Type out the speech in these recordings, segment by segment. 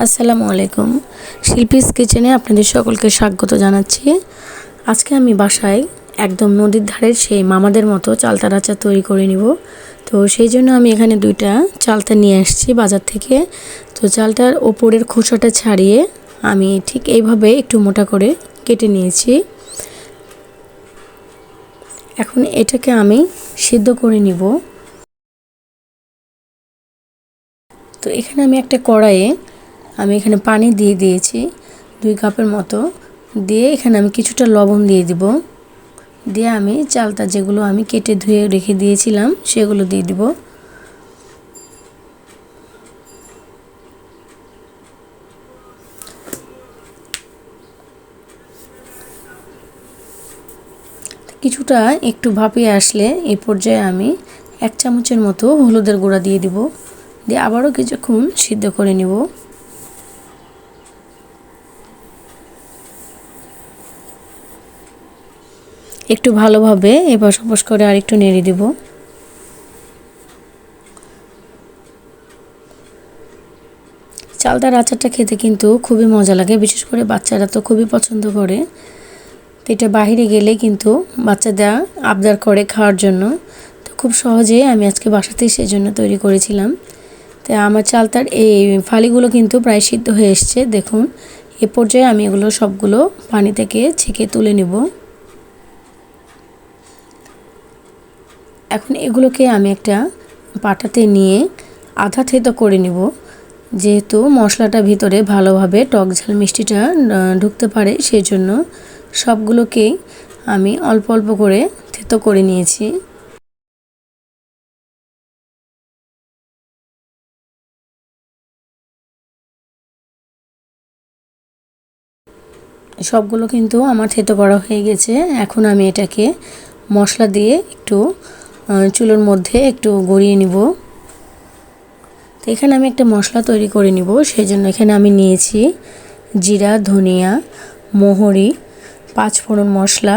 আসসালামু আলাইকুম। শিল্পীস কিচেনে আপনাদের সকলকে স্বাগত জানাচ্ছি। আজকে আমি বাসায় একদম নদীর ধারের সেই মামাদের মতো চালতার আচার তৈরি করে নিব। তো সেই জন্য আমি এখানে 2টা চালতা নিয়ে আসছি বাজার থেকে। তো চালটার ওপরের খোসাটা ছাড়িয়ে আমি ঠিক এইভাবে একটু মোটা করে কেটে নিয়েছি। এখন এটাকে আমি সিদ্ধ করে নিব। তো এখানে আমি একটা কড়াইয়ে এখানে পানি দিয়ে দিয়েছি 2 কাপের মতো। দিয়ে এখানে আমি কিছুটা লবণ দিয়ে দিব। দিয়ে আমি চালতা যেগুলো আমি কেটে ধুয়ে রেখে দিয়েছিলাম সেগুলো দিয়ে দিব। কিছুটা একটু ভাপিয়ে আসলে এই পর্যায়ে আমি 1 চামচের মতো হলুদের গুঁড়া দিয়ে দিব। দিয়ে আবারও কিছুক্ষণ সিদ্ধ করে নিব। একটু ভালোভাবে এপাশ ওপাশ করে আরেকটু নেড়ে দিব। চালতার আচারটা খেতে কিন্তু খুবই মজা লাগে, বিশেষ করে বাচ্চারা তো খুবই পছন্দ করে। তো এটা বাইরে গেলে কিন্তু বাচ্চারা আবদার করে খাওয়ার জন্য। তো খুব সহজেই আমি আজকে বাসাতেই সেজন্য তৈরি করেছিলাম। তো আমার চালতার এই ফালিগুলো কিন্তু প্রায় সিদ্ধ হয়ে এসছে। দেখুন এ পর্যায়ে আমি এগুলো সবগুলো পানি থেকে ছেঁকে তুলে নেব। এখন এগুলোকে আমি একটা পাটাতে নিয়ে আধা থেতো করে নেব, যেহেতু মশলাটা ভিতরে ভালোভাবে টক ঝাল মিষ্টিটা ঢুকতে পারে, সেই জন্য সবগুলোকেই আমি অল্প অল্প করে থেতো করে নিয়েছি। সবগুলো কিন্তু আমার থেতো করা হয়ে গেছে। এখন আমি এটাকে মশলা দিয়ে একটু চুলোর মধ্যে একটু গড়িয়ে নিব। তো এখানে আমি একটা মশলা তৈরি করে নিব, সেই জন্য এখানে আমি নিয়েছি জিরা, ধনিয়া, মোহরি, 5 ফোড়ন মশলা,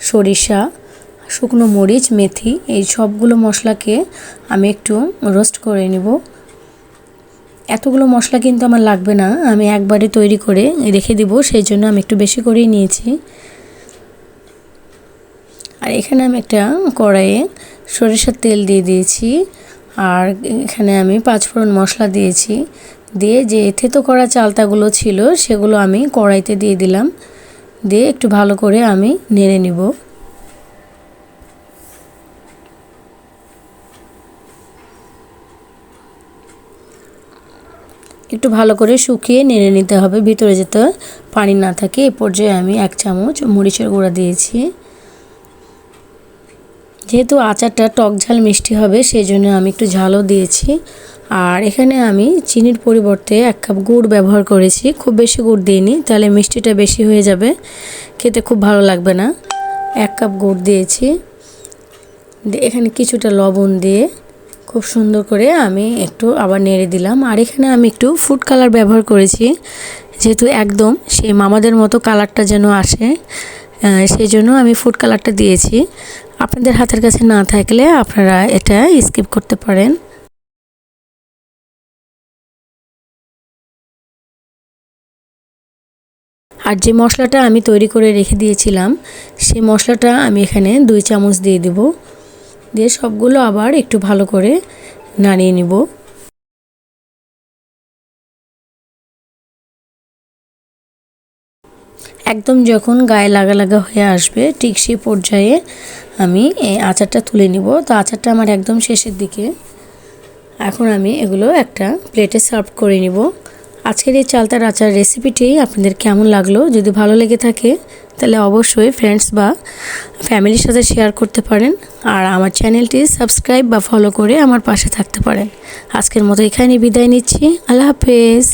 সরিষা, শুকনো মরিচ, মেথি, এই সবগুলো মশলাকে আমি একটু রোস্ট করে নিব। এতগুলো মশলা কিন্তু আমার লাগবে না, আমি একবারে তৈরি করে রেখে দিব, সেই জন্য আমি একটু বেশি করেই নিয়েছি। আর এখানে আমি একটা কড়াইয়ে সরিষার তেল দিয়ে দিয়েছি। আর এখানে আমি 5 ফোড়ন মশলা দিয়েছি। দিয়ে যে থেতো করা চালতাগুলো ছিল সেগুলো আমি কড়াইতে দিয়ে দিলাম। দিয়ে একটু ভালো করে আমি নেড়ে নিব। একটু ভালো করে শুকিয়ে নেড়ে নিতে হবে, ভিতরে যাতে পানি না থাকে। এই পর্যায়ে আমি 1 চামচ মরিচের গুঁড়া দিয়েছি। যেহেতু আচারটা টক ঝাল মিষ্টি হবে, সেই জন্য আমি একটু ঝালও দিয়েছি। আর এখানে আমি চিনির পরিবর্তে 1 কাপ গুড় ব্যবহার করেছি। খুব বেশি গুড় দিইনি, তাহলে মিষ্টিটা বেশি হয়ে যাবে, খেতে খুব ভালো লাগবে না। 1 কাপ গুড় দিয়েছি। এখানে কিছুটা লবণ দিয়ে খুব সুন্দর করে আমি একটু আবার নেড়ে দিলাম। আর এখানে আমি একটু ফুড কালার ব্যবহার করেছি, যেহেতু একদম সেই মামাদের মতো কালারটা যেন আসে, সেই জন্য আমি ফুড কালারটা দিয়েছি। আপনাদের হাতের কাছে না থাকলে আপনারা এটা স্কিপ করতে পারেন। আর যে মশলাটা আমি তৈরি করে রেখে দিয়েছিলাম সেই মশলাটা আমি এখানে 2 চামচ দিয়ে দেব। দিয়ে সবগুলো আবার একটু ভালো করে নাড়িয়ে নিব। একদম যখন গায়ে লাগা লাগা হয়ে আসবে ঠিক সেই পর্যায়ে আমি এই আচারটা তুলে নিব। তো আচারটা আমার একদম শেষের দিকে। এখন আমি এগুলো একটা প্লেটে সার্ভ করে নিব। আজকের এই চালতার আচার রেসিপিটি আপনাদের কেমন লাগলো? যদি ভালো লেগে থাকে তাহলে অবশ্যই ফ্রেন্ডস বা ফ্যামিলির সাথে শেয়ার করতে পারেন। আর আমার চ্যানেলটি সাবস্ক্রাইব বা ফলো করে আমার পাশে থাকতে পারেন। আজকের মতো এখানেই বিদায় নিচ্ছি। আল্লাহ হাফেজ।